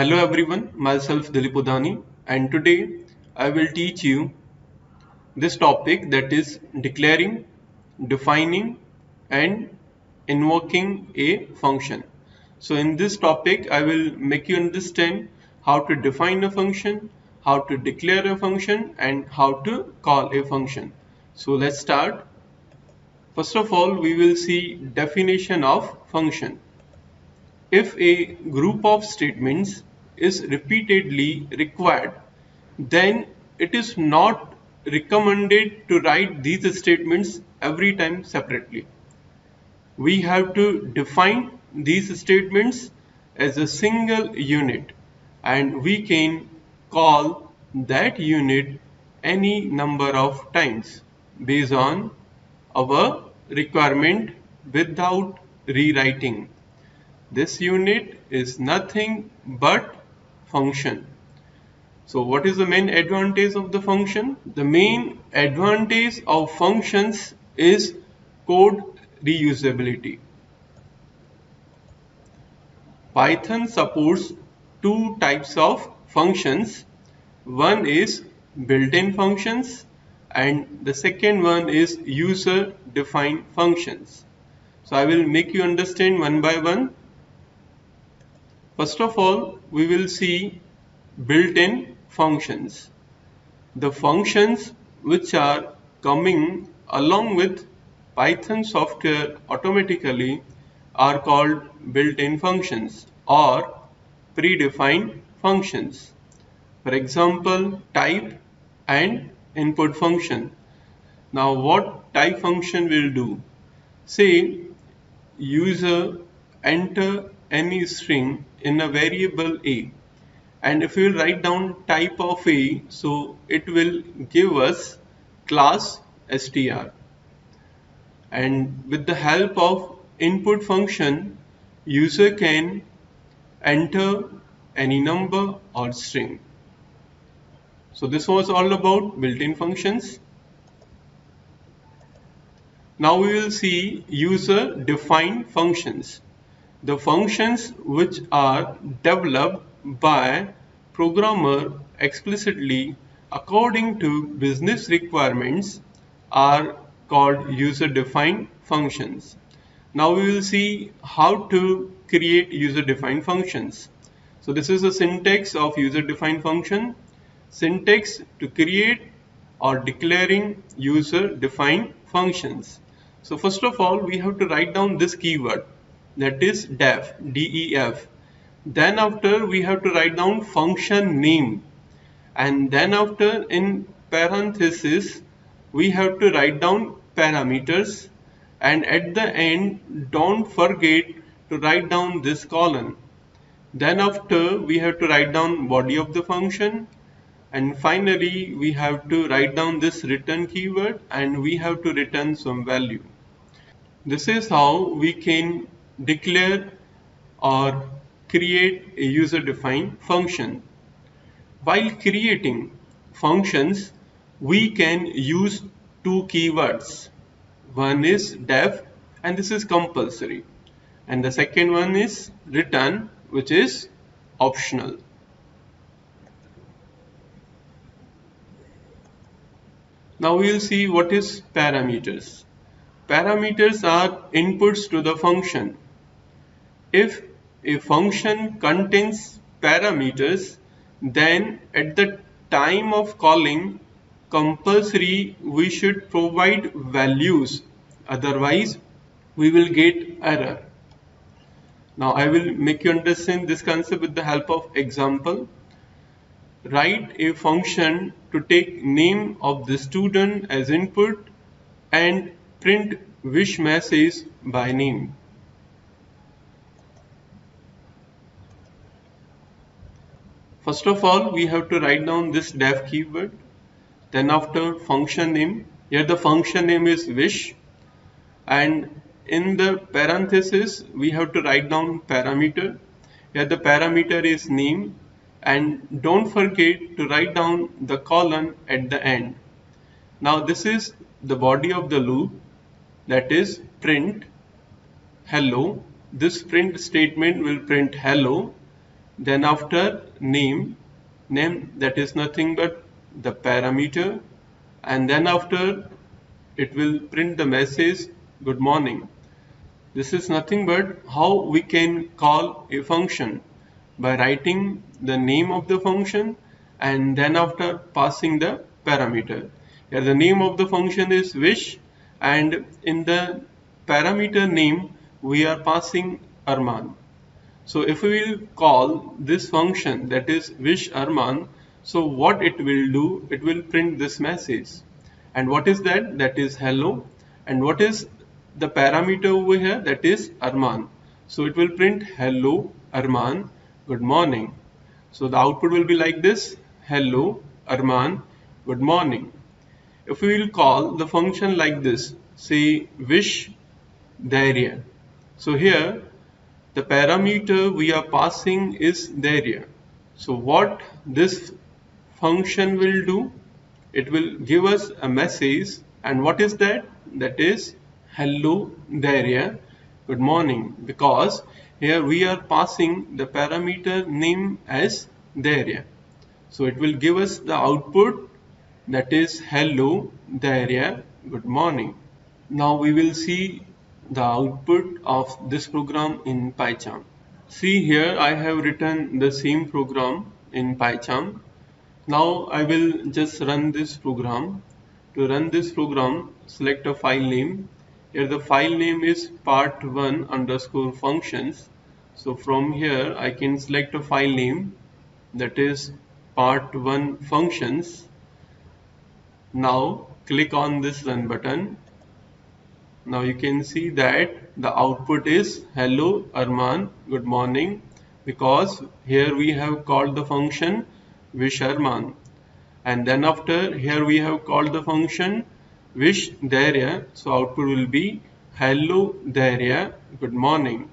Hello everyone, myself Dilip Udani, and today I will teach you this topic, that is declaring, defining and invoking a function. So in this topic I will make you understand how to define a function, how to declare a function and how to call a function. So let's start. First of all, we will see definition of function. If a group of statements is repeatedly required, then it is not recommended to write these statements every time separately. We have to define these statements as a single unit, and we can call that unit any number of times based on our requirement without rewriting. This unit is nothing but function. So what is the main advantage of the function? The main advantage of functions is code reusability. Python supports two types of functions. One is built-in functions and the second one is user-defined functions. So I will make you understand one by one. First of all, we will see built-in functions. The functions which are coming along with Python software automatically are called built-in functions or predefined functions. For example, type and input function. Now what type function will do? Say user enter any string in a variable a, and if you write down type of a, so it will give us class str, and with the help of input function user can enter any number or string. So this was all about built-in functions. Now we will see user-defined functions. The functions which are developed by programmer explicitly according to business requirements are called user-defined functions. Now we will see how to create user-defined functions. So this is the syntax of user-defined function. Syntax to create or declaring user-defined functions. So first of all, we have to write down this keyword, that is def, def. Then after we have to write down function name, and then after in parenthesis we have to write down parameters, and at the end don't forget to write down this colon. Then after we have to write down body of the function, and finally we have to write down this return keyword and we have to return some value. This is how we can declare or create a user-defined function. While creating functions, we can use two keywords. One is def, and this is compulsory, and the second one is return, which is optional. Now we will see what is parameters. Parameters are inputs to the function. If a function contains parameters, then at the time of calling, compulsory we should provide values, otherwise we will get error. Now I will make you understand this concept with the help of example. Write a function to take name of the student as input and print wish message by name. First of all, we have to write down this def keyword. Then after function name, here the function name is wish, and in the parenthesis we have to write down parameter. Here the parameter is name, and don't forget to write down the colon at the end. Now this is the body of the loop, that is print hello. This print statement will print hello, then after name that is nothing but the parameter, and then after it will print the message good morning. This is nothing but how we can call a function by writing the name of the function and then after passing the parameter. Here the name of the function is wish, and in the parameter name we are passing Arman. So if we will call this function, that is wish Arman, so what it will do, it will print this message. And what is that? That is hello. And what is the parameter over here? That is Arman. So it will print hello Arman, good morning. So the output will be like this: hello Arman, good morning. If we will call the function like this, say wish Daria. So here the parameter we are passing is Daria. So what this function will do, it will give us a message, and what is that? That is hello Daria, good morning, because here we are passing the parameter name as Daria. So it will give us the output, that is hello Daria, good morning. Now we will see the output of this program in PyCharm. See here I have written the same program in PyCharm. Now I will just run this program. To run this program, select a file name. Here the file name is part1 underscore functions. So from here I can select a file name, that is part1 functions. Now click on this run button. Now you can see that the output is hello Arman, good morning, because here we have called the function wish Arman, and then after here we have called the function wish Daria, so output will be hello Daria, good morning.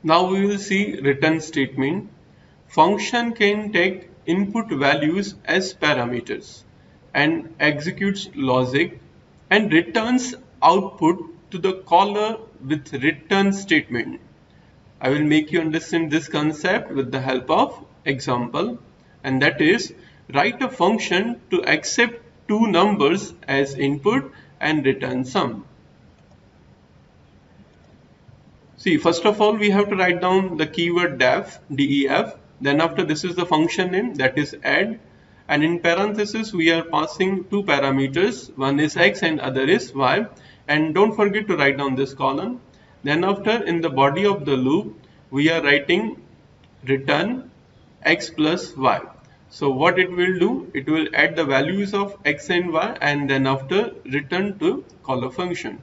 Now we will see return statement. Function can take input values as parameters and executes logic and returns output to the caller with return statement. I will make you understand this concept with the help of example, and that is write a function to accept two numbers as input and return sum. See, first of all we have to write down the keyword def, then after this is the function name, that is add, and in parenthesis we are passing two parameters, one is x and other is y, and don't forget to write down this column. Then after in the body of the loop we are writing return x plus y. So what it will do, it will add the values of x and y and then after return to caller function.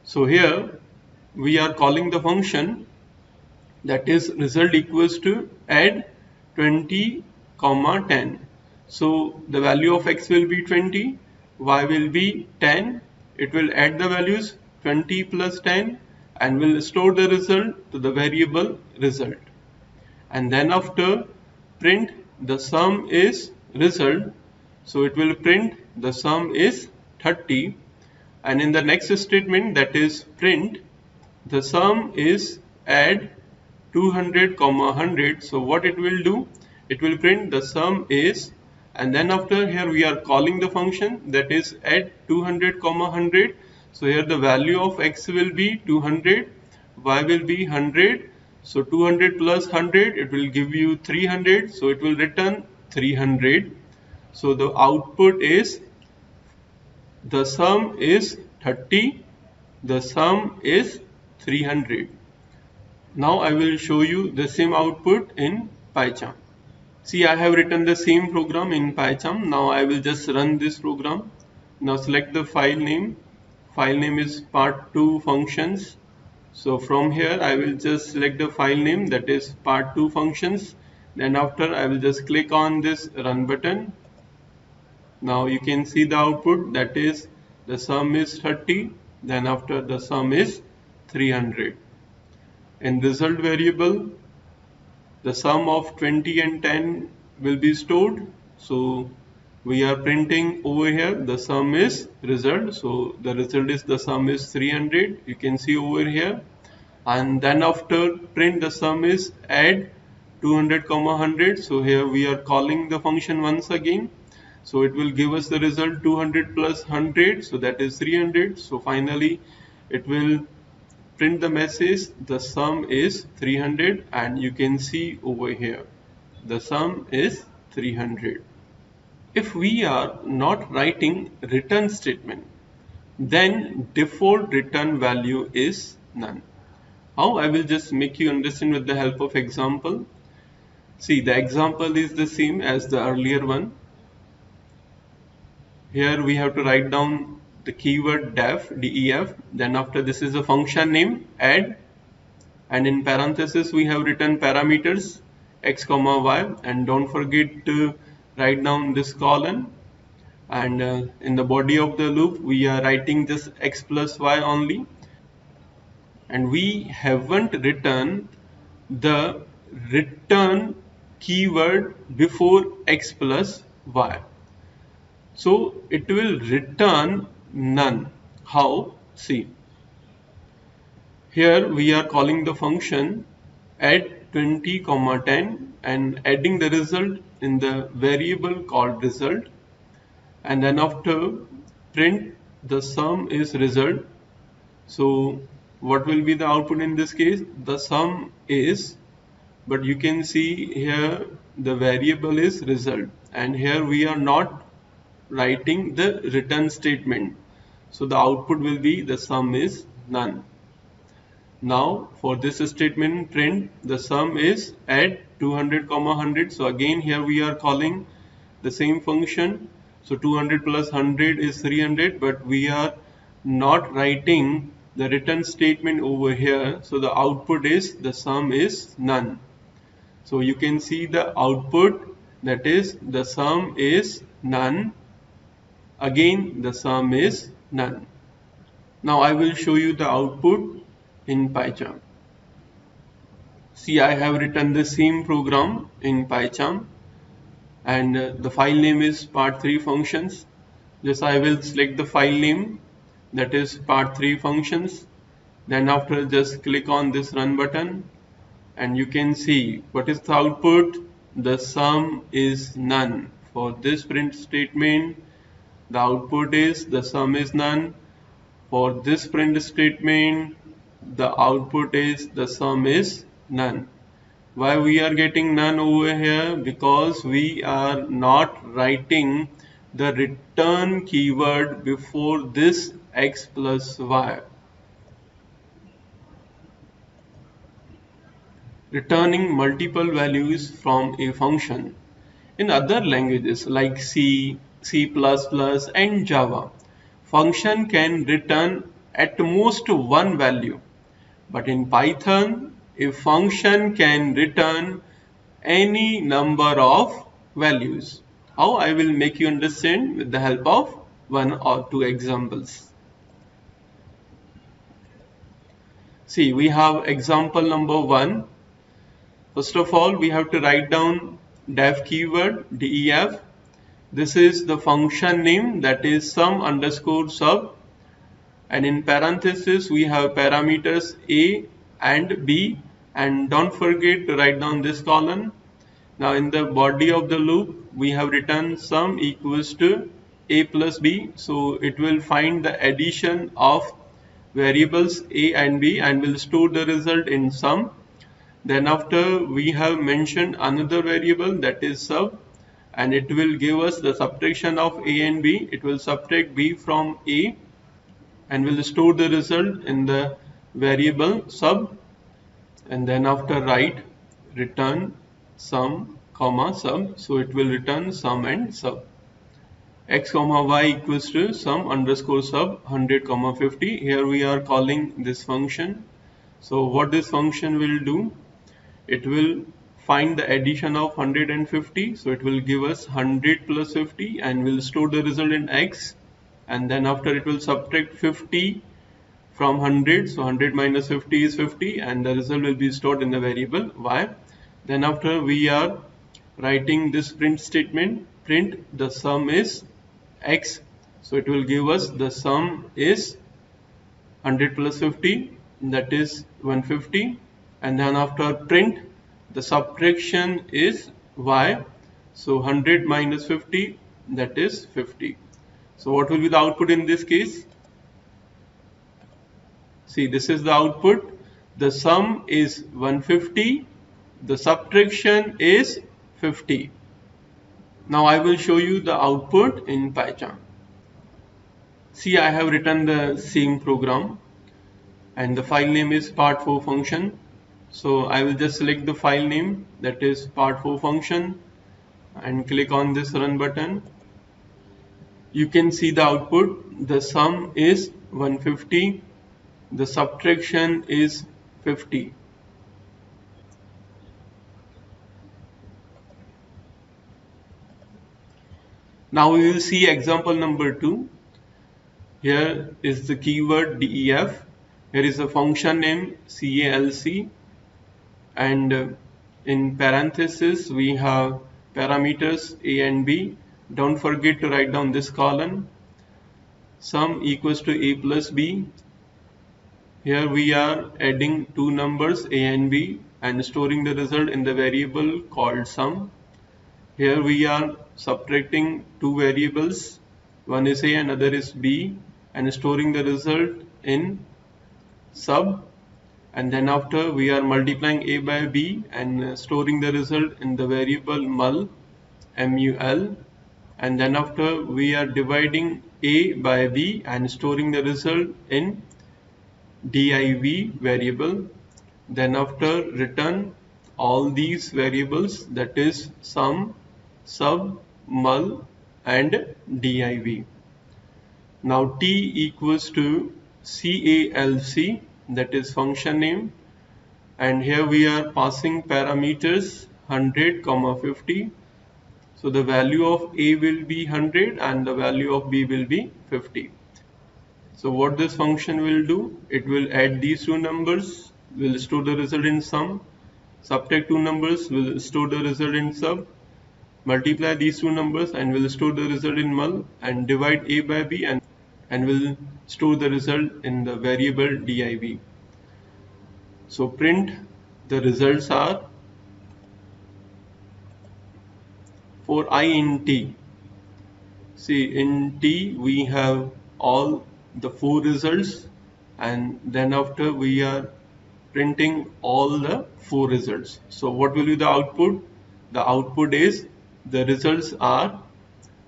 So here we are calling the function, that is result equals to add 20 comma 10. So the value of x will be 20, y will be 10. It will add the values 20 plus 10 and will store the result to the variable result. And then after print the sum is result. So it will print the sum is 30. And in the next statement, that is print, the sum is add 200 comma 100. So what it will do, it will print the sum is, and then after here we are calling the function, that is add 200 comma 100. So here the value of x will be 200, y will be 100. So 200 plus 100, it will give you 300. So it will return 300. So the output is the sum is 30, the sum is 300. Now I will show you the same output in PyCharm. See, I have written the same program in PyCharm. Now I will just run this program. Now select the file name. File name is part2 functions. So from here I will just select the file name, that is part2 functions. Then after I will just click on this run button. Now you can see the output, that is the sum is 30, then after the sum is 300. In result variable, the sum of 20 and 10 will be stored. So we are printing over here the sum is result. So the result is the sum is 300. You can see over here. And then after print the sum is add 200 comma 100. So here we are calling the function once again. So it will give us the result 200 plus 100, so that is 300. So finally it will print the message the sum is 300, and you can see over here the sum is 300. If we are not writing return statement, then default return value is none. How? I will just make you understand with the help of example. See, the example is the same as the earlier one. Here we have to write down the keyword def, then after this is a function name add, and in parenthesis we have written parameters x comma y, and don't forget to write down this colon, and in the body of the loop we are writing just x plus y only, and we haven't written the return keyword before x plus y. So it will return none. How? See, here we are calling the function add 20 comma 10 and adding the result in the variable called result, and then after print the sum is result. So what will be the output in this case? The sum is, but you can see here the variable is result, and here we are not writing the return statement, so the output will be the sum is none. Now for this statement print the sum is add 200 comma 100. So again here we are calling the same function. So 200 plus 100 is 300, but we are not writing the return statement over here, so the output is the sum is none. So you can see the output, that is the sum is none. Again the sum is none. Now I will show you the output in PyCharm. See, I have written the same program in PyCharm, and the file name is part3 functions. Just I will select the file name, that is part3 functions. Then after just click on this run button, and you can see what is the output. The sum is none. For this print statement the output is the sum is none. For this print statement the output is the sum is none. Why we are getting none over here? Because we are not writing the return keyword before this x plus y. Returning multiple values from a function. In other languages like C, C++ and Java, function can return at most one value. But in Python, a function can return any number of values. How? I will make you understand with the help of one or two examples. See, we have example number 1. First of all, we have to write down def keyword, def. This is the function name, that is sum underscore sub, and in parenthesis we have parameters a and b, and don't forget to write down this column. Now in the body of the loop we have written sum equals to a plus b, so it will find the addition of variables a and b and will store the result in sum. Then after we have mentioned another variable, that is sub, and it will give us the subtraction of a and b. It will subtract b from a and will store the result in the variable sub, and then after write return sum comma sub, so it will return sum and sub. X comma y equals to sum underscore sub 100 comma 50. Here we are calling this function. So what this function will do, it will find the addition of 100 and 50, so it will give us 100 plus 50 and will store the result in x, and then after it will subtract 50 from 100, so 100 minus 50 is 50, and the result will be stored in the variable y. Then after we are writing this print statement, print the sum is x, so it will give us the sum is 100 plus 50, that is 150, and then after print The subtraction is y. So 100 minus 50, that is 50. So what will be the output in this case? See, this is the output. The sum is 150. The subtraction is 50. Now I will show you the output in Python. See, I have written the same program and the file name is part4 function. So I will just select the file name, that is part4 function, and click on this run button. You can see the output. The sum is 150. The subtraction is 50. Now we will see example number 2. Here is the keyword def. Here is a function name calc, and in parenthesis we have parameters a and b. Don't forget to write down this column. Sum equals to a plus b. Here we are adding two numbers a and b and storing the result in the variable called sum. Here we are subtracting two variables, one is a and other is b, and storing the result in sub. And then after we are multiplying a by b and storing the result in the variable mul, mul. And then after we are dividing a by b and storing the result in div variable. Then after return all these variables, that is sum, sub, mul and div. Now t equals to calc, that is function name, and here we are passing parameters 100, 50. So the value of a will be 100 and the value of b will be 50. So what this function will do, it will add these two numbers, will store the result in sum, subtract two numbers, will store the result in sub, multiply these two numbers and will store the result in mul, and divide a by b and will store the result in the variable div. So print the results are for I in t. See, in t we have all the four results, and then after we are printing all the four results. So what will be the output? The output is, the results are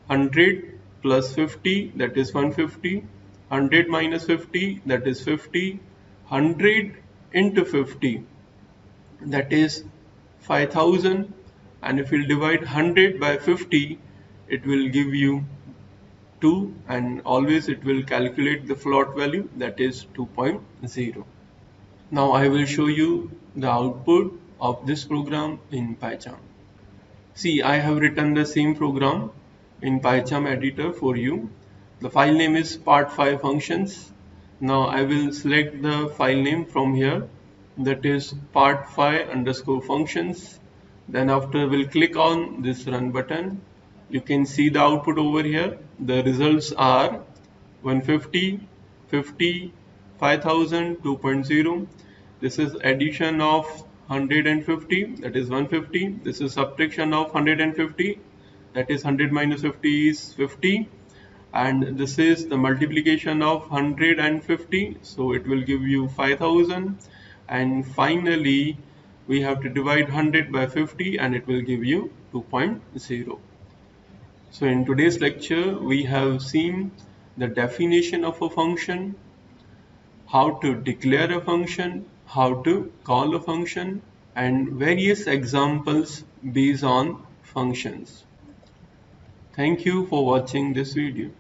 100 plus 50, that is 150, 100 minus 50, that is 50, 100 into 50, that is 5000, and if you divide 100 by 50, it will give you 2, and always it will calculate the float value, that is 2.0. Now I will show you the output of this program in Python. See, I have written the same program in Python editor for you. The file name is part5 functions. Now I will select the file name from here, that is part5 underscore functions. Then after we'll click on this run button. You can see the output over here. The results are 150, 50, 5000, 2.0. This is addition of 150, that is 150. This is subtraction of 150, that is 100 minus 50 is 50. And this is the multiplication of 150, so it will give you 5000. And finally we have to divide 100 by 50 and it will give you 2.0. So in today's lecture we have seen the definition of a function, how to declare a function, how to call a function, and various examples based on functions. Thank you for watching this video.